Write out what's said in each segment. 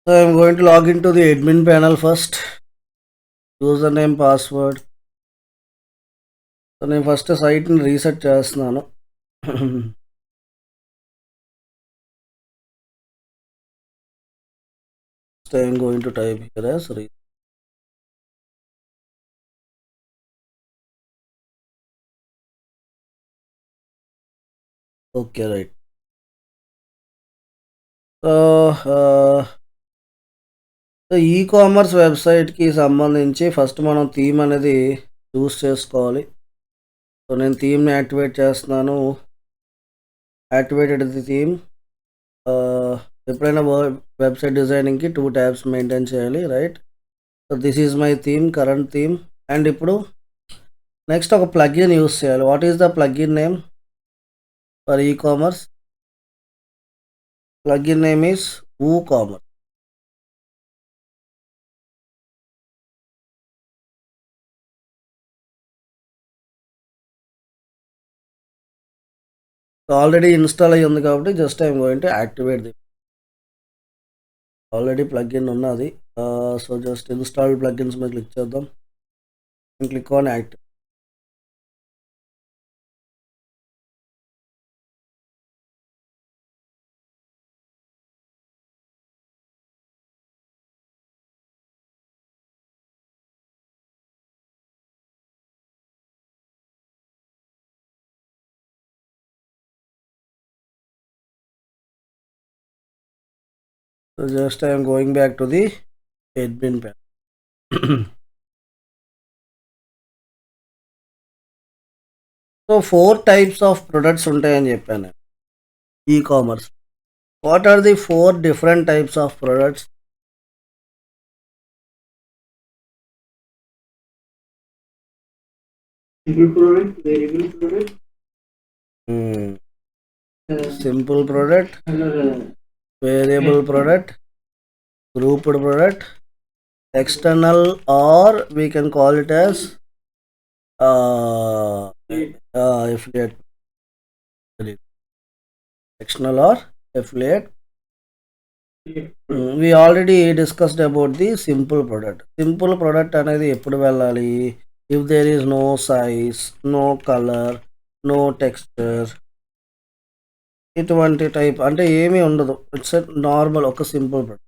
So I'm going to log into the admin panel first. Username, password. So నేను first సైట్ని reset చేస్తున్నాను. So I'm going to type here as reset. Okay, right. So e-commerce వెబ్సైట్కి సంబంధించి first మనం theme అనేది చూస్ చేసుకోవాలి. So నేను థీమ్ని activate చేస్తున్నాను. Activated the theme. ఎప్పుడైనా వెబ్సైట్ డిజైనింగ్కి 2 ట్యాబ్స్ మెయింటైన్ చేయాలి, right? So this is my theme, current theme. And ఇప్పుడు నెక్స్ట్ ఒక ప్లగ్ఇన్ యూస్ చేయాలి. What is the plugin name for e-commerce? Plugin name is WooCommerce. So already install అయ్యి ఉంది కాబట్టి just I'm going to activate the. Already plugin ఉన్నది. So just install plugins మీద click చేద్దాం and click on active. So just I am going back to the admin panel. So 4 types of products ఉంటాయని చెప్పాను e-commerce. What are the 4 different types of products? Simple product, variable product, Simple product, variable product, grouped product, external, or we can call it as affiliate. External or affiliate. We already discussed about the simple product. Simple product అనేది ఎప్పుడు వెళ్ళాలి? If there is no size, no color, no texture, ఇటువంటి type అంటే ఏమీ ఉండదు. It's normal ఒక simple product.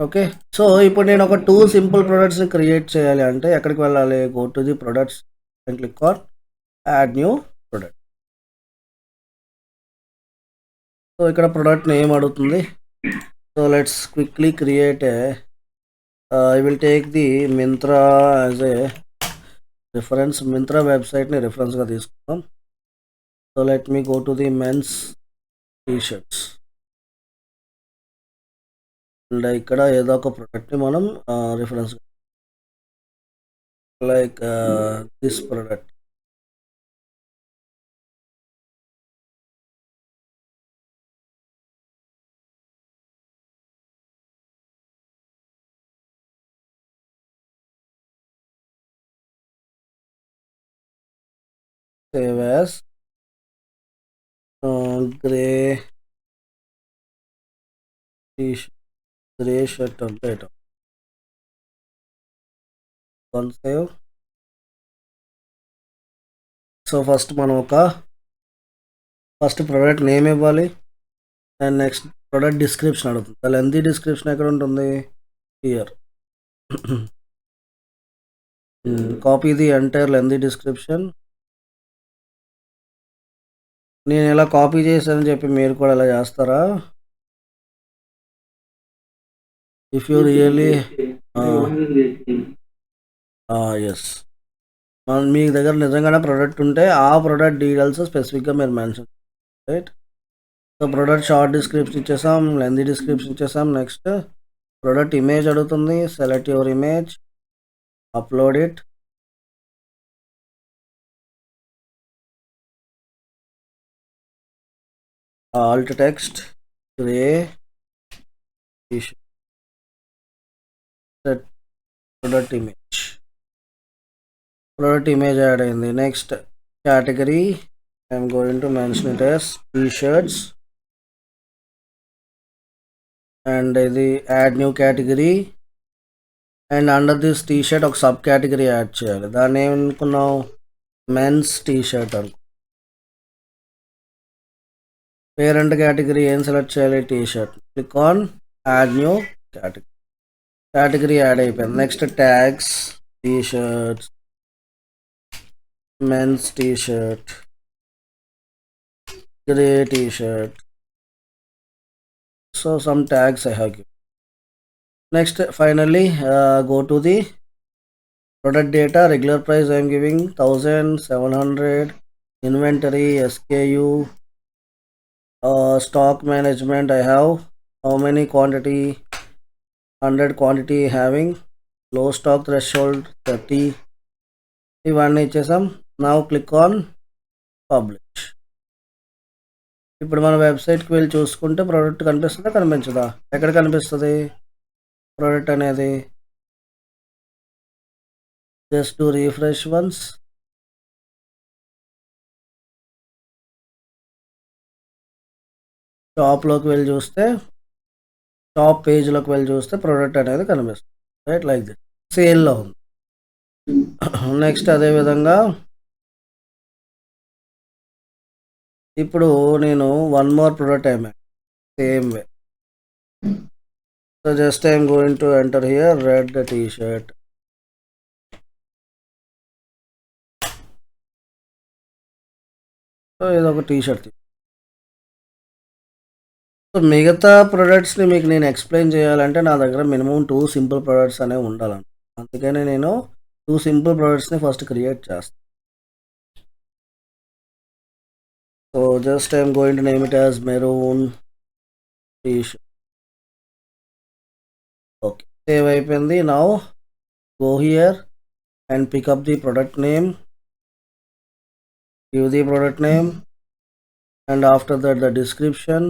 Okay, so ఇప్పుడు నేను ఒక 2 సింపుల్ ప్రొడక్ట్స్ని క్రియేట్ చేయాలి అంటే ఎక్కడికి వెళ్ళాలి? Go to the products and click on add new product. So ఇక్కడ ప్రొడక్ట్ నేమ్ అడుగుతుంది. So let's quickly create I will take the Myntra as a reference. Myntra వెబ్సైట్ని రిఫరెన్స్గా తీసుకుందాం. So let me go to the men's t-shirts. And ఇక్కడ ఏదో ఒక ప్రోడక్ట్ని మనం reference like this product. Save as grey grey shirt అంటే వన్ సేవ్. సో ఫస్ట్ మనం ఫస్ట్ ప్రోడక్ట్ నేమ్ ఇవ్వాలి అండ్ నెక్స్ట్ ప్రోడక్ట్ డిస్క్రిప్షన్ అడుగుతుంది. అసలు ఎంత డిస్క్రిప్షన్ ఎక్కడ ఉంటుంది? Here. Copy the entire lengthy description. నేను ఇలా కాపీ చేశానని చెప్పి మీరు కూడా ఇలా చేస్తారా? ఇఫ్ యూ రియల్లీ ఎస్, మీ దగ్గర నిజంగానే ప్రోడక్ట్ ఉంటే ఆ ప్రోడక్ట్ డీటెయిల్స్ స్పెసిఫిక్గా మీరు mention, right? So product short description ఇచ్చేసాం, లెంతీ డిస్క్రిప్షన్ ఇచ్చేసాం. నెక్స్ట్ ప్రోడక్ట్ ఇమేజ్ అడుగుతుంది. Select your image, upload it. Alt text grey set product image. Product image add అయింది. Next category I'm going to mention it as t-shirts. And ఇది add new category. And under this t-shirt ఒక sub category add చేయాలి. దాన్ని ఏమనుకున్నాం, men's t-shirt అనుకో. Parent category ఏం select చేయాలి, t-shirt. Click on add new category. Category add అయిపోయింది. Next tags, t-shirts, men's t-shirt, grey t-shirt. So some tags I have given. Next, finally, go to the product data. Regular price I am giving 1700. Inventory, SKU, stock management I have. How many quantity? 100 quantity having. Low stock threshold 30. ఇవన్నీ ఇచ్చేసాం. Now click on publish. ఇప్పుడు మన వెబ్సైట్కి వెళ్ళి చూసుకుంటే product కనిపిస్తుందా, కనిపించదా? ఎక్కడ కనిపిస్తుంది ప్రోడక్ట్ అనేది? Just to refresh once. షాప్లోకి వెళ్ళి చూస్తే, షాప్ పేజ్లోకి వెళ్ళి చూస్తే ప్రోడక్ట్ అనేది కనిపిస్తుంది. Right, like this. సేల్లో ఉంది. నెక్స్ట్ అదేవిధంగా ఇప్పుడు నేను one more product I'm same way. So just I'm going to enter here red T shirt. So ఇది ఒక టీ షర్ట్. సో మిగతా ప్రొడక్ట్స్ని మీకు నేను ఎక్స్ప్లెయిన్ చేయాలంటే నా దగ్గర మినిమం 2 సింపుల్ ప్రొడక్ట్స్ అనేవి ఉండాలండి. అందుకని నేను 2 సింపుల్ ప్రొడక్ట్స్ని ఫస్ట్ క్రియేట్ చేస్తాను. So just I'm going to name it as maroon T shirt. Okay, save అయిపోయింది. Now go here and pick up the product name, give the product name, and after that the description.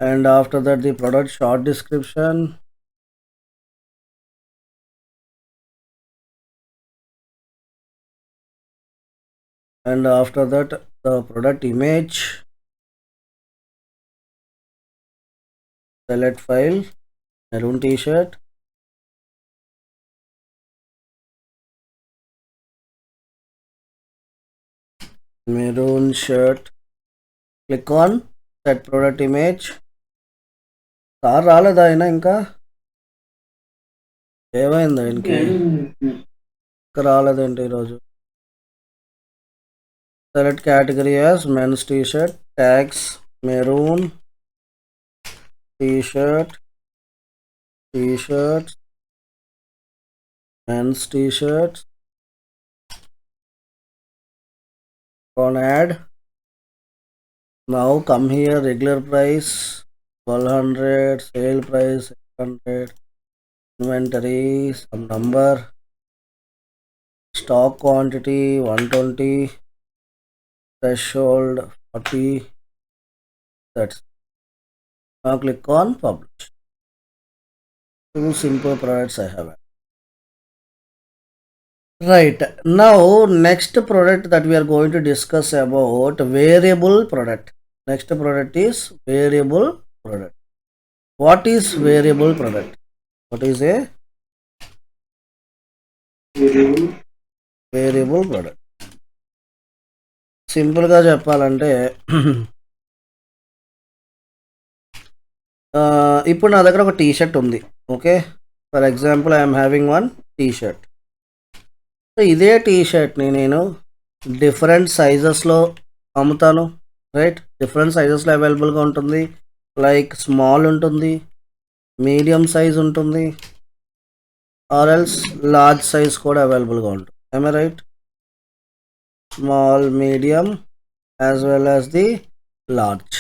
And after that the product short description. And after that the product image. Select file, maroon t-shirt. Maroon shirt. Click on set product image. Sir రాలేదా అయినా? ఇంకా ఏమైంది ఆయనకి? ఇంకా రాలేదేంటి ఈరోజు? Select category as men's t-shirt. Tags maroon t-shirt, t-shirts, men's t-shirts. On add. Now come here, regular price 1200, sale price 600, inventory some number, stock quantity 120, threshold 40. That's it. Now click on publish. 2 simple products I have. Right, now next product that we are going to discuss about variable product. Next product is variable product. What is variable product? What is a variable product? Simple గా చెప్పాలంటే ఇప్పుడు నా దగ్గర ఒక tea shirt ఉంది. Okay, for example I'm having one T shirt. So ఇదే tea షర్ట్ని నేను డిఫరెంట్ సైజెస్లో అమ్ముతాను. రైట్, డిఫరెంట్ సైజెస్లో అవైలబుల్గా ఉంటుంది. లైక్ స్మాల్ ఉంటుంది, మీడియం సైజ్ ఉంటుంది, ఆర్ ఎల్స్ లార్జ్ సైజ్ కూడా అవైలబుల్గా ఉంటుంది. am I right? Small, medium as well as the large.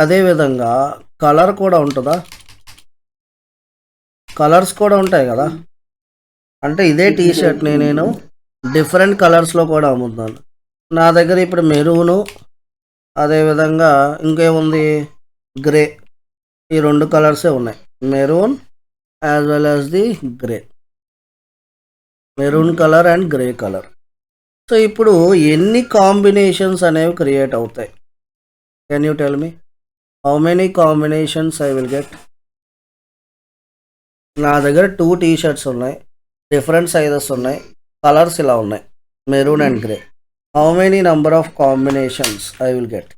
అదే విధంగా కలర్ కూడా ఉంటుందా? కలర్స్ కూడా ఉంటాయి కదా. అంటే ఇదే టీ షర్ట్ని నేను డిఫరెంట్ కలర్స్లో కూడా అమ్ముతాను. నా దగ్గర ఇప్పుడు మెరూను, అదేవిధంగా ఇంకేముంది, గ్రే. ఈ 2 కలర్సే ఉన్నాయి, maroon as well as the grey. Maroon colour and grey colour. So ఇప్పుడు ఎన్ని కాంబినేషన్స్ అనేవి క్రియేట్ అవుతాయి? Can you tell me how many combinations I will get? నా దగ్గర 2 టీ షర్ట్స్ ఉన్నాయి, డిఫరెంట్ సైజెస్ ఉన్నాయి, కలర్స్ ఇలా ఉన్నాయి, maroon and grey. How many number of combinations I will get?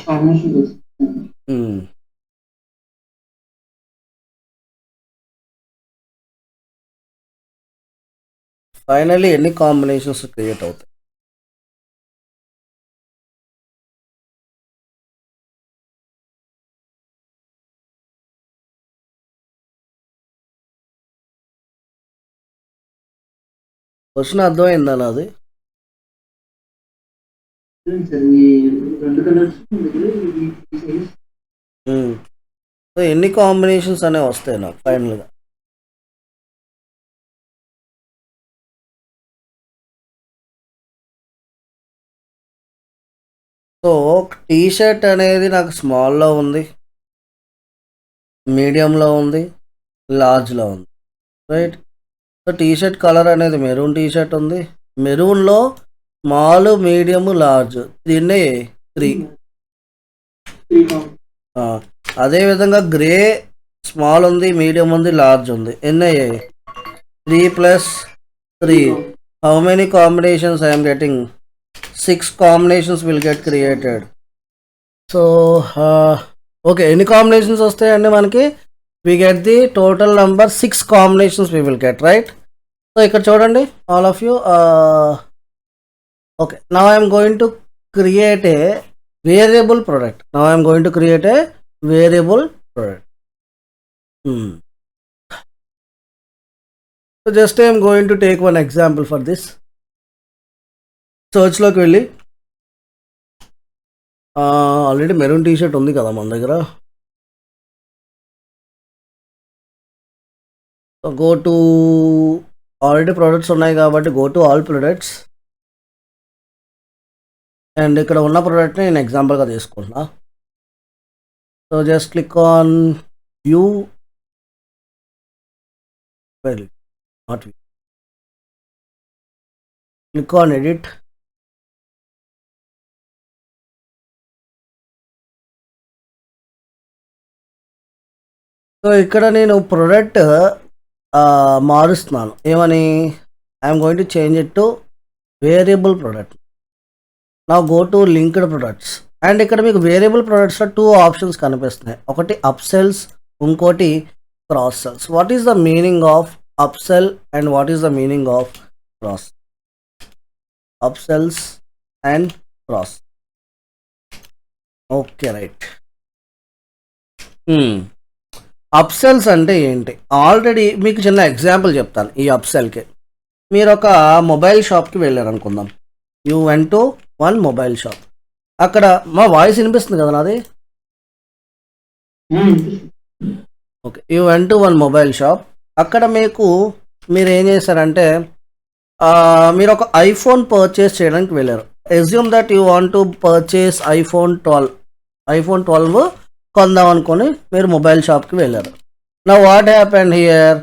Combination. Finally ఎన్ని కాంబినేషన్స్ క్రియేట్ అవుతాయి? Question అర్థమైందా నాది? సార్ మీ 2 కలర్స్ ఈ సైజ్ సో ఎన్ని కాంబినేషన్స్ అనేవి వస్తాయి నాకు ఫైనల్గా? సో టీ షర్ట్ అనేది నాకు స్మాల్లో ఉంది, మీడియంలో ఉంది, లార్జ్లో ఉంది, right? So T shirt colour అనేది మెరూన్ టీ షర్ట్ ఉంది, మెరూన్లో స్మాల్, మీడియం, లార్జ్, దీన్నే 3. అదేవిధంగా గ్రే స్మాల్ ఉంది, మీడియం ఉంది, లార్జ్ ఉంది, ఎన్ని అయ్యాయి? 3 + 3. How many combinations I'm getting? 6 combinations will get created. So okay, ఎన్ని కాంబినేషన్స్ వస్తాయండి మనకి? We get the total number 6 combinations we will get, right? So ఇక్కడ చూడండి all of you. Okay, now I'm going to create a variable product. Now I'm going to create a variable product. So just I'm going to take one example for this. సర్చ్లోకి వెళ్ళి already maroon tea shirt ఉంది కదా మన దగ్గర. Go to already products ఉన్నాయి కాబట్టి go to all products. And ఇక్కడ ఉన్న ప్రోడక్ట్ని నేను ఎగ్జాంపుల్గా తీసుకుంటున్నా. So just click on view, not view, click on edit. So ఇక్కడ నేను ప్రోడక్ట్ మారుస్తున్నాను. ఏమని? I'm going to change it to variable product. Now go to linked products. And ఇక్కడ మీకు వేరియబుల్ ప్రొడక్ట్స్లో 2 ఆప్షన్స్ కనిపిస్తున్నాయి. ఒకటి అప్సెల్స్, ఇంకోటి cross sells. What is the meaning of upsell and what is the meaning of cross? Upsells and cross. Okay, right. Upsells అంటే ఏంటి? Already మీకు చిన్న example చెప్తాను. ఈ అప్సెల్కి మీరు ఒక మొబైల్ షాప్కి వెళ్ళారు అనుకుందాం. You went to one mobile shop. అక్కడ మా వాయిస్ వినిపిస్తుంది కదా నాది? Okay, you went to one mobile shop. అక్కడ మీరు ఏం చేశారంటే మీరు ఒక ఐఫోన్ పర్చేస్ చేయడానికి వెళ్ళారు. Assume that you want to purchase iPhone 12 కొందాం అనుకొని మీరు మొబైల్ షాప్కి వెళ్ళారు. నా what happened here?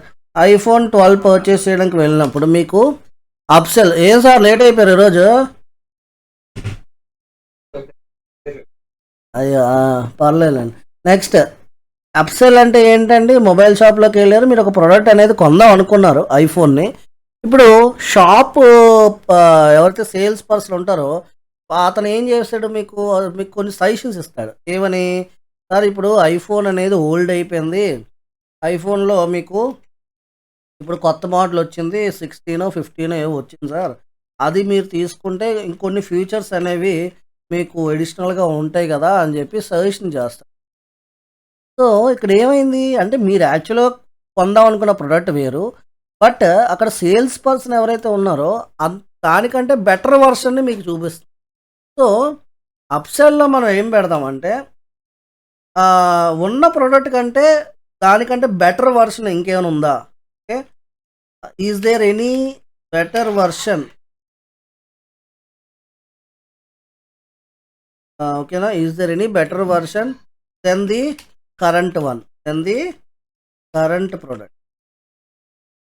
IPhone 12 purchase చేయడానికి వెళ్ళినప్పుడు మీకు అప్సెల్. ఏం సార్ లేట్ అయిపోయారు ఈరోజు? అయ్యో, పర్లేదండి. నెక్స్ట్, అప్సెల్ అంటే ఏంటండి? మొబైల్ షాప్లోకి వెళ్ళారు, మీరు ఒక ప్రోడక్ట్ అనేది కొందాం అనుకున్నారు, ఐఫోన్ని. ఇప్పుడు షాప్ ఎవరైతే సేల్స్ పర్సన్ ఉంటారో అతను ఏం చేస్తాడు? మీకు కొన్ని సజెషన్స్ ఇస్తాడు. ఏమని? సార్ ఇప్పుడు ఐఫోన్ అనేది ఓల్డ్ అయిపోయింది, ఐఫోన్లో మీకు ఇప్పుడు కొత్త మోడల్ వచ్చింది, 16, 15 ఏవో వచ్చింది సార్, అది మీరు తీసుకుంటే ఇంకొన్ని ఫీచర్స్ అనేవి మీకు అడిషనల్గా ఉంటాయి కదా అని చెప్పి సజెషన్ చేస్తారు. సో ఇక్కడ ఏమైంది అంటే మీరు యాక్చువల్గా కొందాం అనుకున్న ప్రోడక్ట్ వేరు, బట్ అక్కడ సేల్స్ పర్సన్ ఎవరైతే ఉన్నారో దానికంటే బెటర్ వర్షన్ని మీకు చూపిస్తుంది. సో అప్సెల్లో మనం ఏం పెడదామంటే ఉన్న ప్రోడక్ట్ కంటే దానికంటే బెటర్ వర్షన్ ఇంకేమైనా ఉందా? Okay, is there any better version? ఓకేనా? Is there any better version then the current one? Current product.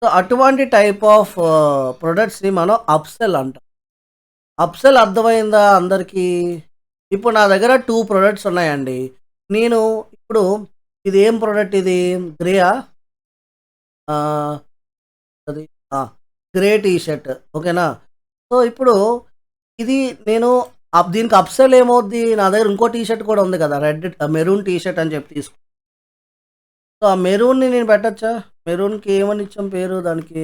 So అటువంటి టైప్ ఆఫ్ ప్రొడక్ట్స్ని మనం అప్సెల్ అంటాం. అప్సెల్ అర్థమైందా అందరికీ? ఇప్పుడు నా దగ్గర 2 ప్రొడక్ట్స్ ఉన్నాయండి. నేను ఇప్పుడు ఇది ఏం ప్రొడక్ట్ ఇది? గ్రేయా? ఆహ్, అది ఆ! గ్రే టీ షర్ట్ ఓకేనా? సో ఇప్పుడు ఇది నేను దీనికి అప్సెల్ ఏమవుద్ది? నా దగ్గర ఇంకో టీ షర్ట్ కూడా ఉంది కదా! మెరూన్ టీ షర్ట్ అని చెప్పి సో ఆ మెరూన్‌ని నేను పెట్టొచ్చా? మెరూన్‌కి ఏమని ఇచ్చాం పేరు దానికి?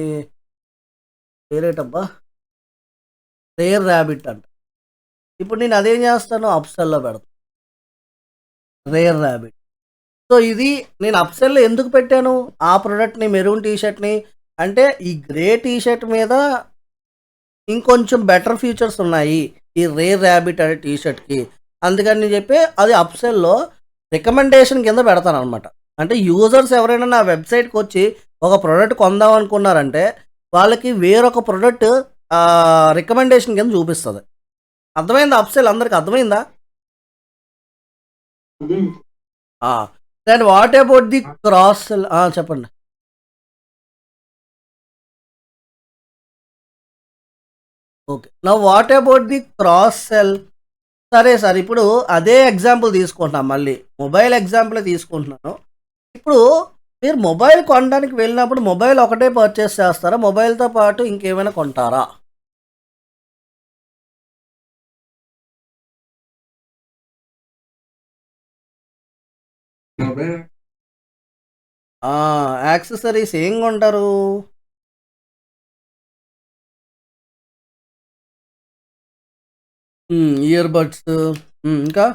పేరేటబ్బా? రేర్ రాబిట్ అంట. ఇప్పుడు నేను అదేం చేస్తాను అప్సెల్‌లో పెడతాను. Rare rabbit. సో ఇది నేను అప్సెల్‌లో ఎందుకు పెట్టాను? ఆ ప్రొడక్ట్‌ని మెరూన్ టీ షర్ట్‌ని అంటే ఈ గ్రే టీ షర్ట్ మీద ఇంకొంచెం బెటర్ ఫీచర్స్ ఉన్నాయి. ఈ రేర్ రాబిట్ అనే టీ షర్ట్‌కి. అందుకని చెప్పి అది అప్సెల్‌లో రికమెండేషన్ కింద పెడతాననమాట. అంటే యూజర్స్ ఎవరైనా నా వెబ్‌సైట్‌కొచ్చి ఒక ప్రొడక్ట్ కొందాం అనుకున్నారంటే వాళ్ళకి వేరొక ప్రొడక్ట్ రికమెండేషన్ కింద చూపిస్తది. అర్థమైందా అప్సెల్ అందరికి అర్థమైందా? అదే ఆ! Then what about the cross sell చెప్పండి. Okay. Now what about the cross sell? సరే సార్. ఇప్పుడు అదే ఎగ్జాంపుల్ తీసుకుంటున్నాం మళ్ళీ. మొబైల్ ఎగ్జాంపులే తీసుకుంటున్నాను. ఇప్పుడు మీరు మొబైల్ కొనడానికి వెళ్ళినప్పుడు మొబైల్ ఒకటే పర్చేస్ చేస్తారా? మొబైల్‌తో పాటు ఇంకేమైనా కొంటారా? మొబైల్ ఆ! యాక్సెసరీస్ ఏం కొంటారు? ఇయర్ బడ్స్ ఇంకా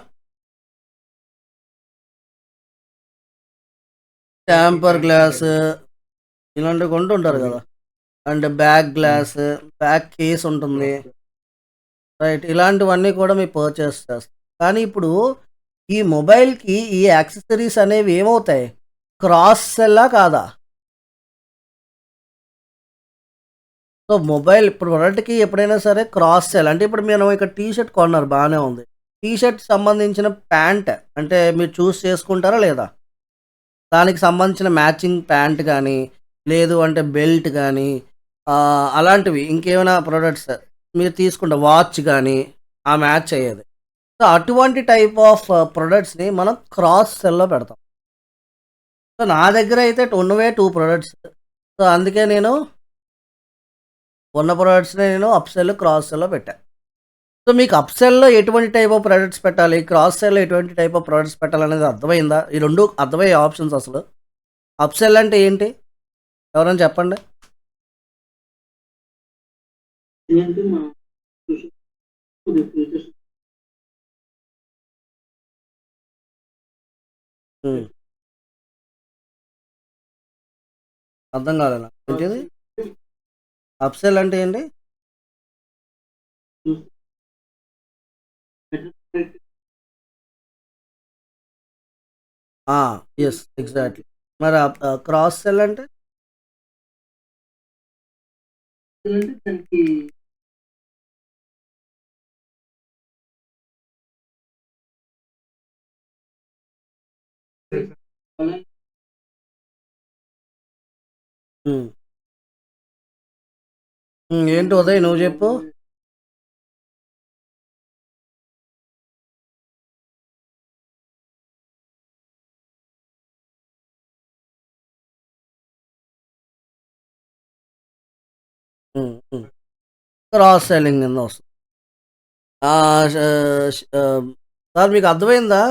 టెంపర్ గ్లాస్ ఇలాంటివి కొంటుంటారు కదా! And back glass, back case ఉంటుంది. రైట్. ఇలాంటివన్నీ కూడా మీరు పర్చేస్ చేస్తారు. కానీ ఇప్పుడు ఈ మొబైల్‌కి ఈ యాక్సెసరీస్ అనేవి ఏమవుతాయి? క్రాస్ సెల్లా కాదా? సో, మొబైల్ ఇప్పుడు ప్రొడక్ట్‌కి ఎప్పుడైనా సరే క్రాస్ సెల్ అంటే ఇప్పుడు మీరు ఇక్కడ టీ షర్ట్ కొన్నారు బానే ఉంది. టీ షర్ట్ సంబంధించిన ప్యాంట్ అంటే మీరు చూజ్ చేసుకుంటారా లేదా? దానికి సంబంధించిన మ్యాచింగ్ ప్యాంట్ గానీ, లేదు అంటే బెల్ట్ గానీ అలాంటివి ఇంకేమైనా ప్రొడక్ట్స్ మీరు తీసుకుంటే వాచ్ గానీ, ఆ మ్యాచ్ అయ్యేది. సో, అటువంటి టైప్ ఆఫ్ ప్రొడక్ట్స్‌ని మనం క్రాస్ సెల్‌లో పెడతాం. సో, నా దగ్గర అయితే ఉన్నవే 2 ప్రొడక్ట్స్. సో, అందుకే నేను ఉన్న ప్రొడక్ట్స్‌నే నేను అప్‌సెల్, క్రాస్ సెల్‌లో పెట్టా. సో, మీకు అప్‌సెల్‌లో ఎటువంటి టైప్ ఆఫ్ ప్రొడక్ట్స్ పెట్టాలి? క్రాస్ సెల్‌లో ఎటువంటి టైప్ ఆఫ్ ప్రొడక్ట్స్ పెట్టాలనేది అర్థమైందా? ఈ 2 అర్థమయ్యే ఆప్షన్స్ అసలు. అప్‌సెల్ అంటే ఏంటి? ఎవరైనా చెప్పండి? ఏంటి మా ఫీచర్స్ హ్మ్. అర్థం కాలే నాకు. ఏంటిది? అప్‌సెల్ అంటే ఏంటి? ఆ! యెస్. ఎగ్జాక్ట్‌లీ. మరి క్రాస్ సెల్ అంటే? అంటే దానికి అలా హ్మ్. ఏంటి ఉదయ్ నువ్వు చెప్పు? హ్మ్. క్రాస్ సెల్లింగ్ కింద వస్తుంది. ఆహ్, ష ష్ సార్ మీకు అర్థమైందా?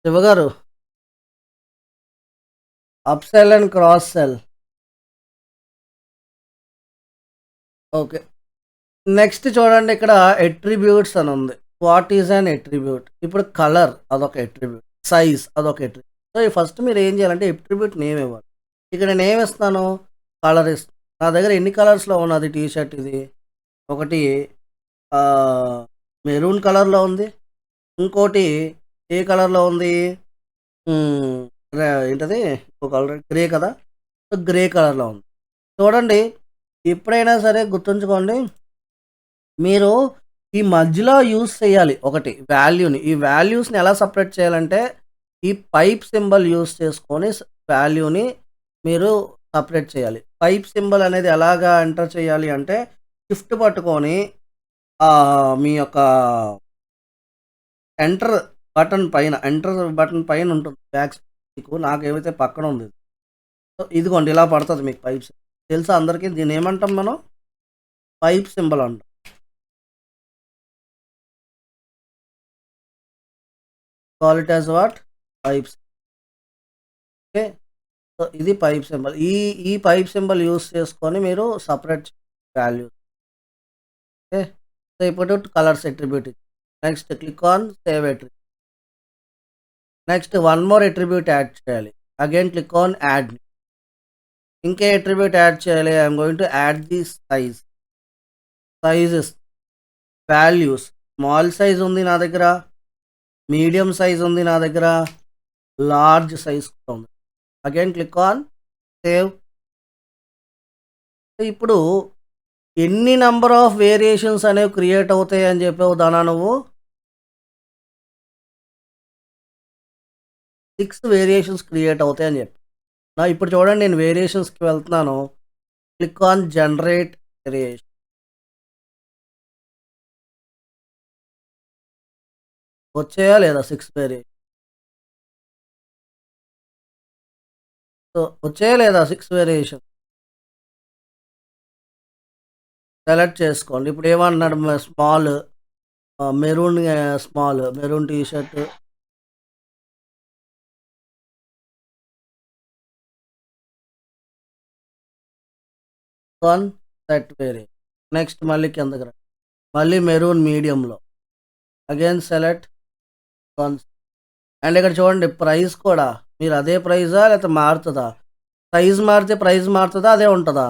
శివగారు. Upsell and cross sell. Okay. Next చూడండి ఇక్కడ అట్రిబ్యూట్స్ అని ఉంది. What is an attribute? ఇప్పుడు కలర్ అదొక అట్రిబ్యూట్. సైజ్ అదొక అట్రిబ్యూట్. సో, ఫస్ట్ మీరు ఏం చేయాలంటే అట్రిబ్యూట్ నేమ్ ఇవ్వాలి. ఇక్కడ నేను ఏమి ఇస్తాను? కలర్ ఇస్తాను. నా దగ్గర ఎన్ని కలర్స్‌లో ఉన్నది టీ షర్ట్ ఇది? ఒకటి ఆహ్, మెరూన్ కలర్‌లో ఉంది. ఇంకోటి ఏ కలర్‌లో ఉంది? హ్మ్. ఏంటది? ఇంకో కలర్ గ్రే కదా! సో, గ్రే కలర్‌లో ఉంది. చూడండి ఎప్పుడైనా సరే గుర్తుంచుకోండి మీరు ఈ మధ్యలో యూజ్ చేయాలి ఒకటి వాల్యూని. ఈ వాల్యూస్‌ని ఎలా సెపరేట్ చేయాలంటే, ఈ పైప్ సింబల్ యూజ్ చేసుకొని వాల్యూని మీరు సపరేట్ చేయాలి. పైప్ సింబల్ అనేది ఎలాగా ఎంటర్ చేయాలి అంటే షిఫ్ట్ పట్టుకొని మీ యొక్క ఎంటర్ బటన్ పైన ఉంటుంది బ్యాక్ మీకు. నాకేమైతే పక్కన ఉంది. సో ఇదిగోండి ఇలా పడుతుంది మీకు పైప్స్. తెలుసా అందరికీ? దీన్ని ఏమంటాం మనం? పైప్ సింబల్ అంటాం. Call it as what? Pipes. Okay. So ఇది పైప్ సింబల్. ఈ పైప్ సింబల్ యూస్ చేసుకొని మీరు సపరేట్ వాల్యూ. ఓకే. సో ఇప్పుడు colours attribute. Next click on save attribute. Next one more attribute add చేయాలి. Again click on add. ఇంకే attribute add చేయాలి. I'm going to add the sizes values. Small size ఉంది నా దగ్గర, medium size ఉంది నా దగ్గర, లార్జ్ సైజ్ ఉంది. Again click on save. ఇప్పుడు ఎన్ని నెంబర్ ఆఫ్ వేరియేషన్స్ అనేవి క్రియేట్ అవుతాయి అని చెప్పావు దానా నువ్వు? 6 వేరియేషన్స్ క్రియేట్ అవుతాయి అని చెప్పి. ఇప్పుడు చూడండి, నేను వేరియేషన్స్కి వెళ్తున్నాను. Click on generate variation. వచ్చాయా లేదా 6 వేరియేషన్? సో వచ్చాయా లేదా 6 వేరియేషన్? సెలెక్ట్ చేసుకోండి. ఇప్పుడు ఏమన్నాడు? Small maroon, maroon T shirt, set variation. Next మళ్ళీ కిందకి రండి. మళ్ళీ మెరూన్ మీడియంలో అగైన్ సెలెక్ట్ వన్. అండ్ ఇక్కడ చూడండి ప్రైస్ కూడా మీరు అదే ప్రైజా లేకపోతే మారుతుందా? సైజ్ మారితే ప్రైస్ మారుతుందా, అదే ఉంటుందా?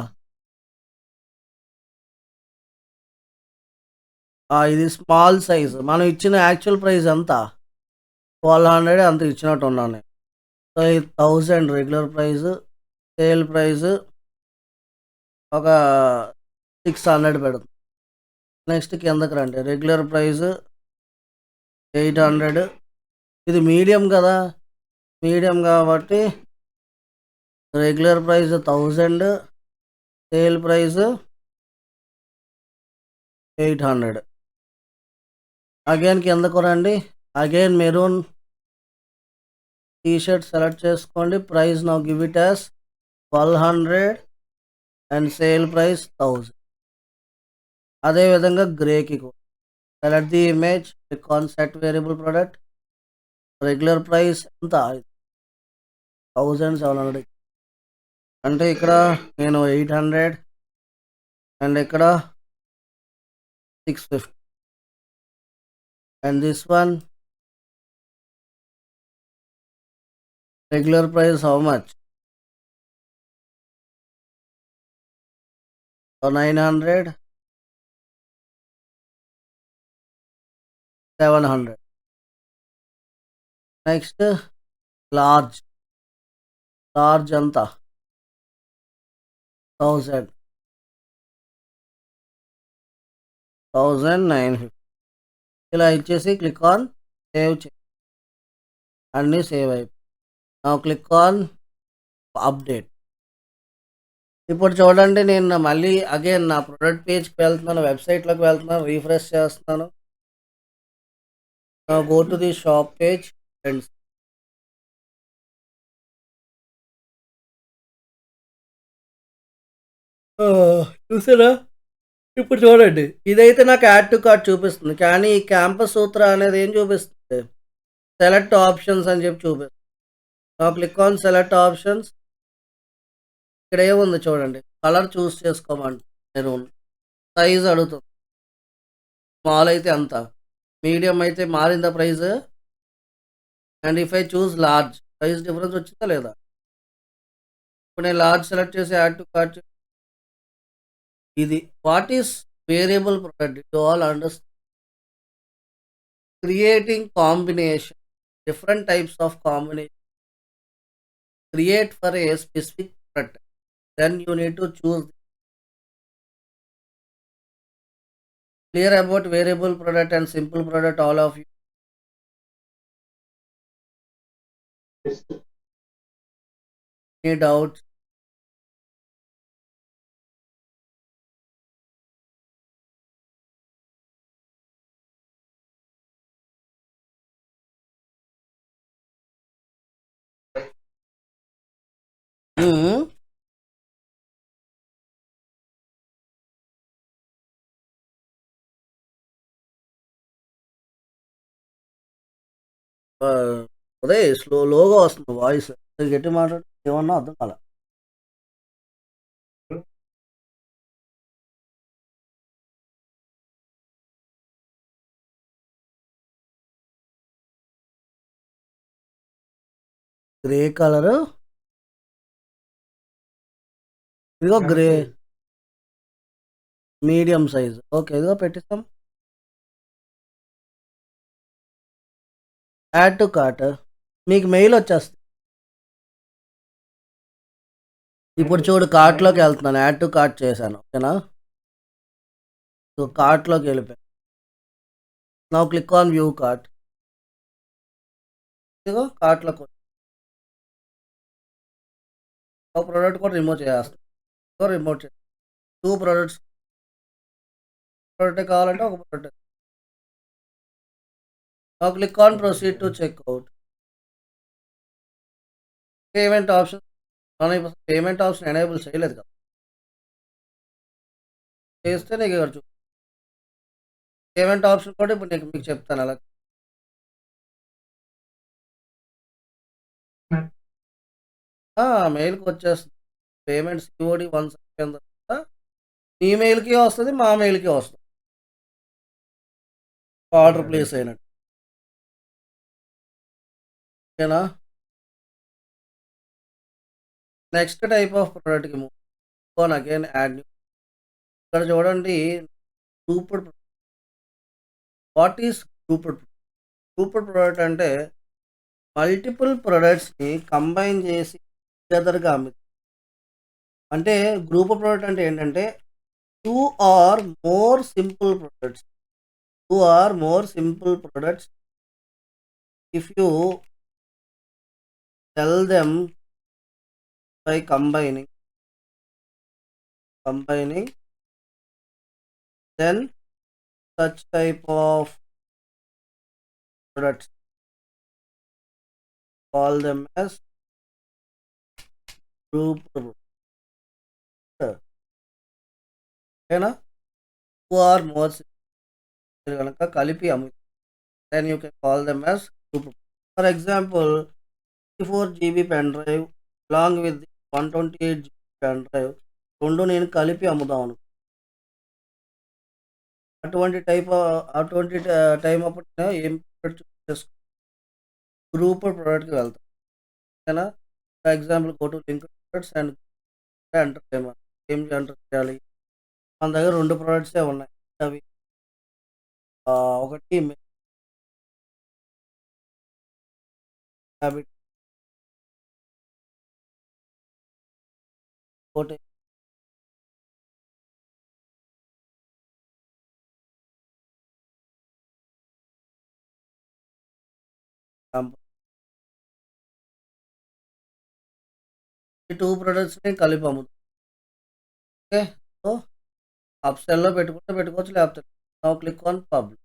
ఇది స్మాల్ సైజ్. మనం ఇచ్చిన యాక్చువల్ ప్రైస్ ఎంత? 1200 అంత ఇచ్చినట్టు ఉన్నాను నేను. సో ఇది 1000 రెగ్యులర్ ప్రైస్. సేల్ ప్రైస్ ఒక 600 పెడుతుంది. నెక్స్ట్ కిందకి రండి. Regular price 800. ఇది మీడియం కదా, మీడియం కాబట్టి regular price 1000, sale price 800. Again కిందకు రండి. Again maroon T shirt select చేసుకోండి. Price now give it as 1200 and sale price 1000. అదేవిధంగా గ్రేకి select the image, click on set variable product. Regular price ఎంత? 1700. అంటే ఇక్కడ నేను 800 అండ్ ఇక్కడ 650. And this one regular price how much? 900, 700. Next large ఎంత? 1000, 1950. ఇలా ఇచ్చేసి క్లిక్ ఆన్ సేవ్ చే. అన్నీ సేవ్ అయిపోయి. Click on update. ఇప్పుడు చూడండి, నేను మళ్ళీ అగైన్ నా ప్రొడక్ట్ పేజ్కి వెళ్తున్నాను, వెబ్సైట్లోకి వెళ్తున్నాను, రీఫ్రెష్ చేస్తున్నాను. Go to the shop page and చూసారా? ఇప్పుడు చూడండి, ఇదైతే నాకు యాడ్ టు కార్ట్ చూపిస్తుంది, కానీ ఈ క్యాంపస్ సూత్ర అనేది ఏం చూపిస్తుంది? సెలెక్ట్ ఆప్షన్స్ అని చెప్పి చూపిస్తుంది. Click on select options. ఇక్కడ ఏముంది చూడండి, కలర్ చూస్ చేసుకోమండి. మెరూన్. సైజ్ అడుగుతుంది. స్మాల్ అయితే అంత, మీడియం అయితే మారిందా price? And if I choose large, price difference వచ్చిందా లేదా? ఇప్పుడు నేను లార్జ్ సెలెక్ట్ చేసి యాడ్ టు కార్ట్. ఇది what is variable product? To all understand. Creating combination, different types of combination create for a specific product. Then you need to choose. Clear about variable product and simple product, all of you? Yes, sir. Any doubts? అదే లోగా వస్తుంది voice. గట్టి మాట్లాడు, ఏమన్నా అర్థం కాల. Grey colour, ఇదిగో grey medium size. Okay, ఇదిగో పెట్టిస్తాం. యాడ్ టు కార్ట్, మీకు మెయిల్ వచ్చేస్తుంది. ఇప్పుడు చూడు, కార్ట్లోకి వెళ్తున్నాను, యాడ్ టు కార్ట్ చేశాను. ఓకేనా? సో కార్ట్లోకి వెళ్ళిపోయాను. Now click on view cart. ఇదిగో కార్ట్లోకి ఒక ప్రోడక్ట్ కూడా రిమూవ్ చేస్తాను. రిమూవ్ చేస్తాను. 2 ప్రోడక్ట్స్. ప్రోడక్ట్ కావాలంటే ఒక product. Now click on proceed to checkout. Payment option, మనం ఇప్పుడు పేమెంట్ ఆప్షన్ ఎనేబుల్ చేయలేదు కదా. చేస్తే నీకు ఇక్కడ పేమెంట్ ఆప్షన్ కూడా ఇప్పుడు మీకు చెప్తాను అలా. మెయిల్కి వచ్చేస్తుంది. పేమెంట్ సిఓడి 1 సెకండ్ తర్వాత మీ మెయిల్కి వస్తుంది, మా మెయిల్కి వస్తుంది. ఆర్డర్ ప్లేస్ అయినట్టు. ఓకేనా? నెక్స్ట్ టైప్ ఆఫ్ ప్రోడక్ట్కి move on again add new. ఇక్కడ చూడండి, grouped. What is grouped? Grouped product అంటే మల్టిపుల్ ప్రొడక్ట్స్ని కంబైన్ చేసి టుగెదర్గా అమ్ముతుంది. అంటే గ్రూప్ ప్రోడక్ట్ అంటే ఏంటంటే 2 or more simple products. 2 or more simple products, if you sell them by combining, then such type of products, call them as group product. ఓకేనా? 2 or more కనుక కలిపి అమ్ము, then you can call them as group. For example, 64 GB pen drive along with 128 GB pen drive, రెండు నేను కలిపి అమ్ముదాం. అటువంటి time అప్పుడు ఏం product చూస్ చేసుకో, గ్రూప్ ప్రోడక్ట్కి వెళ్తాం. ఓకేనా? For example go to link products and enter చేయమని. ఏం ఎంటర్ చేయాలి? మన దగ్గర 2 ప్రోడక్ట్సే ఉన్నాయి. అవి ఒకటి హ్యాబిట్, ఒకటి ఈ 2 ప్రొడక్ట్స్ని కలిపి అమ్ముతాం. ఓకే, సో అప్సెల్లో పెట్టుకోవచ్చు, లేకపోతే now click on public.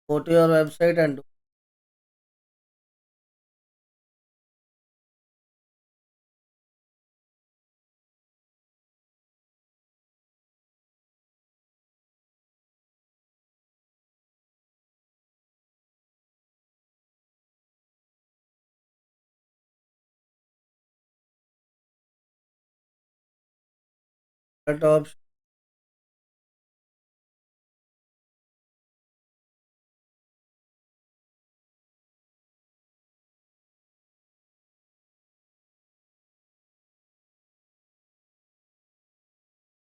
Go to your website and that option.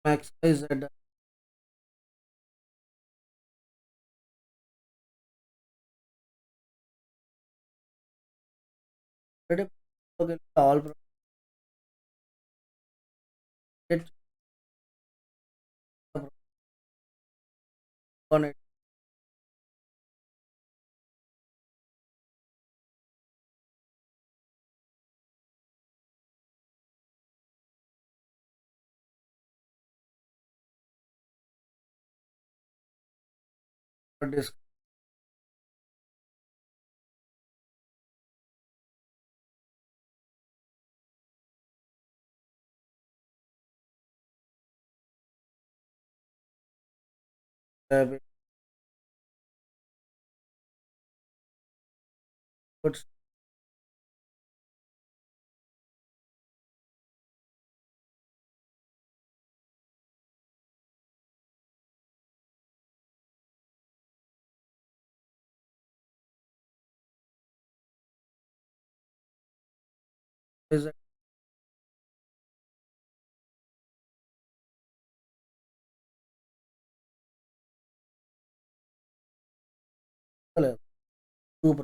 Maximize that. All on it. Goods. Is it? Two.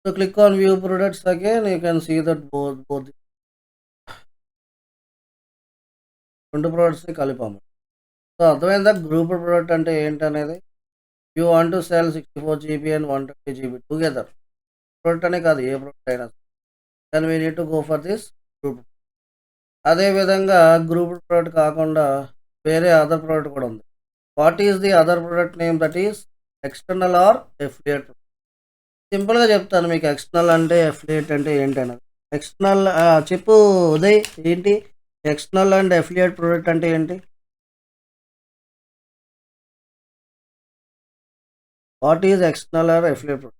So click on view products again. You can see that both రెండు ప్రొడక్ట్స్ని కలిపాము. So అర్థమైందా group product అంటే ఏంటనేది. You want to sell 64 GB and 120 GB together. Product అనే కాదు, ఏ product అయినా. Then we need to go for this group. అదేవిధంగా గ్రూప్ ప్రొడక్ట్ కాకుండా వేరే అదర్ ప్రొడక్ట్ కూడా ఉంది. What is the other product name? That is external or affiliate. సింపుల్గా చెప్తాను మీకు, ఎక్స్టర్నల్ అంటే ఎఫిలియేట్ అంటే ఏంటన్నది. ఎక్స్టర్నల్ చెప్పు ఉదయ్, ఏంటి ఎక్స్టర్నల్ అండ్ ఎఫిలియేట్ ప్రొడక్ట్ అంటే ఏంటి? What is external or affiliate product?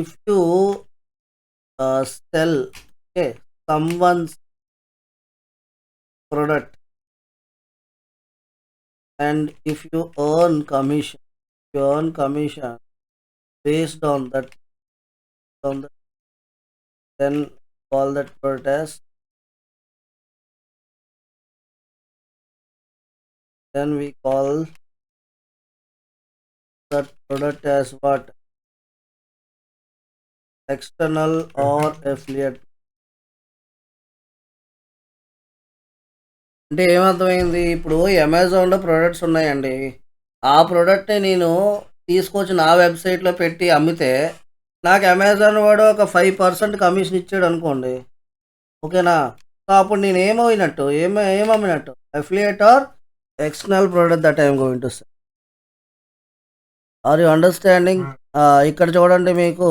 If you sell someone's product and if you earn commission based on that, then call that product as, then we call that product as what? External or affiliate. అంటే ఏమర్థమైంది? ఇప్పుడు అమెజాన్లో products ఉన్నాయండి. ఆ ప్రోడక్ట్ని నేను తీసుకొచ్చి నా వెబ్సైట్లో పెట్టి అమ్మితే నాకు అమెజాన్ వాడు ఒక 5% కమిషన్ ఇచ్చాడు అనుకోండి, ఓకేనా? సో అప్పుడు నేను ఏమయినట్టు, ఏమమ్మినట్టు? Affiliate or external product that I'm going to sell. Are you understanding? ఇక్కడ చూడండి, మీకు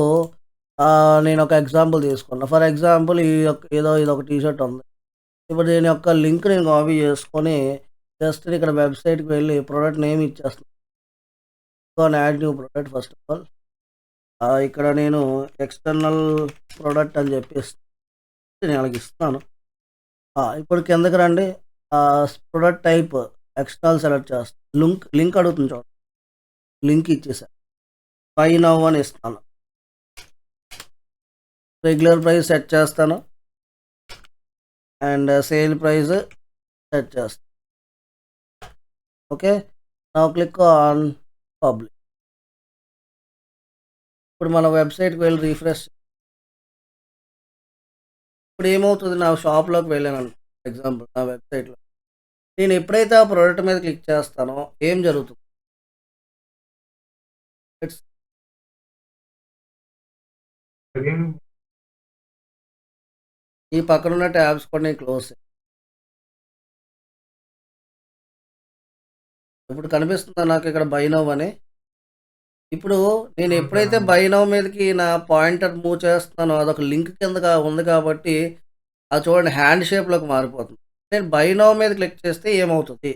నేను ఒక ఎగ్జాంపుల్ తీసుకున్నా. ఫర్ ఎగ్జాంపుల్ ఇదొక టీషర్ట్ ఉంది. ఇప్పుడు దీని యొక్క లింక్ నేను కాపీ చేసుకొని జస్ట్ ఇక్కడ వెబ్సైట్కి వెళ్ళి ప్రోడక్ట్ నేమ్ ఇచ్చేస్తాను. Add new product. First of all ఇక్కడ నేను ఎక్స్టర్నల్ ప్రోడక్ట్ అని చెప్పేసి నేను అలాగ ఇస్తాను. ఇప్పుడు కిందకి రండి. ప్రోడక్ట్ టైప్ ఎక్స్టర్నల్ సెలెక్ట్ చేస్తాను. లింక్ అడుగుతుంది చూడండి, లింక్ ఇచ్చేసాను. బై నౌ అని ఇస్తాను. రెగ్యులర్ ప్రైస్ సెట్ చేస్తాను అండ్ సేల్ ప్రైస్ సెట్ చేస్తాను. Okay, now click on public. ఇప్పుడు మన వెబ్సైట్కి వెళ్ళి రీఫ్రెష్. ఇప్పుడు ఏమవుతుంది? నా షాప్లోకి వెళ్ళాను ఎగ్జాంపుల్, నా వెబ్సైట్లో నేను ఎప్పుడైతే ఆ ప్రోడక్ట్ మీద క్లిక్ చేస్తానో ఏం జరుగుతుంది? ఈ పక్కన ఉన్న ట్యాబ్స్ కూడా నేను క్లోజ్. ఇప్పుడు కనిపిస్తుందా నాకు ఇక్కడ బై నౌ అని? ఇప్పుడు నేను ఎప్పుడైతే బై నౌ మీదకి నా పాయింటర్ మూవ్ చేస్తున్నానో అదొక లింక్ కింద ఉంది కాబట్టి అది చూడండి హ్యాండ్ షేప్లోకి మారిపోతుంది. నేను బై నౌ మీద క్లిక్ చేస్తే ఏమవుతుంది?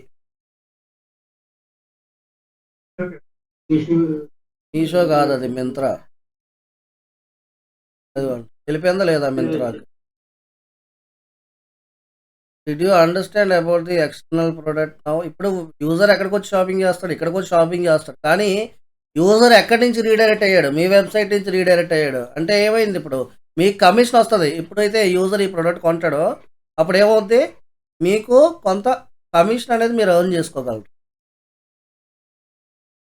మీషో కాదు, అది మింత్రా. వెళ్ళిపోయిందా లేదా మింత్రాకి? Did you understand about the external product now? ఇప్పుడు యూజర్ ఎక్కడికి వచ్చి షాపింగ్ చేస్తాడు? ఇక్కడికి వచ్చి షాపింగ్ చేస్తాడు. కానీ యూజర్ ఎక్కడి నుంచి రీడైరెక్ట్ అయ్యాడు? మీ వెబ్సైట్ నుంచి రీడైరెక్ట్ అయ్యాడు. అంటే ఏమైంది? ఇప్పుడు మీకు కమిషన్ వస్తుంది. ఎప్పుడైతే యూజర్ ఈ ప్రోడక్ట్ కొంటాడో అప్పుడు ఏమవుద్ది? మీకు కొంత కమిషన్ అనేది మీరు ఎర్న్ చేసుకోగలరు.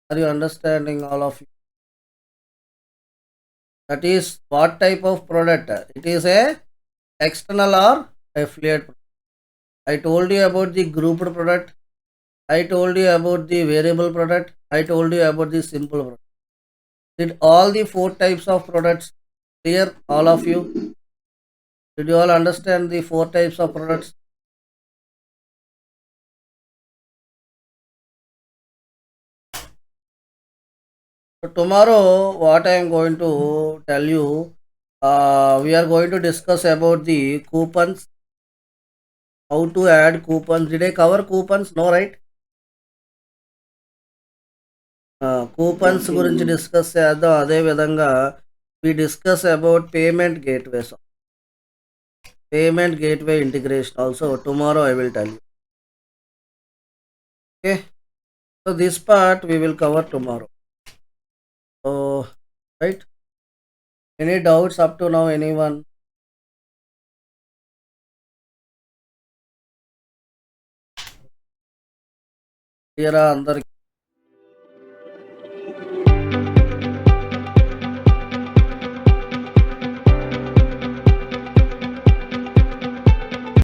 Are you understanding all of you? That is what type of product? It is a external or affiliate. I told you about the grouped product. I told you about the variable product. I told you about the simple product. Did all the 4 types of products clear, all of you? Did you all understand the 4 types of products? So tomorrow, what I am going to tell you, we are going to discuss about the coupons, how to add coupons. Did I cover coupons? No, right? Coupons గురించి discuss చేద్దాం. అదే విధంగా we discuss about payment gateway integration also tomorrow I will tell you. Okay, so this part we will cover tomorrow. So right, any doubts up to now, anyone? క్లియరా అందరికి?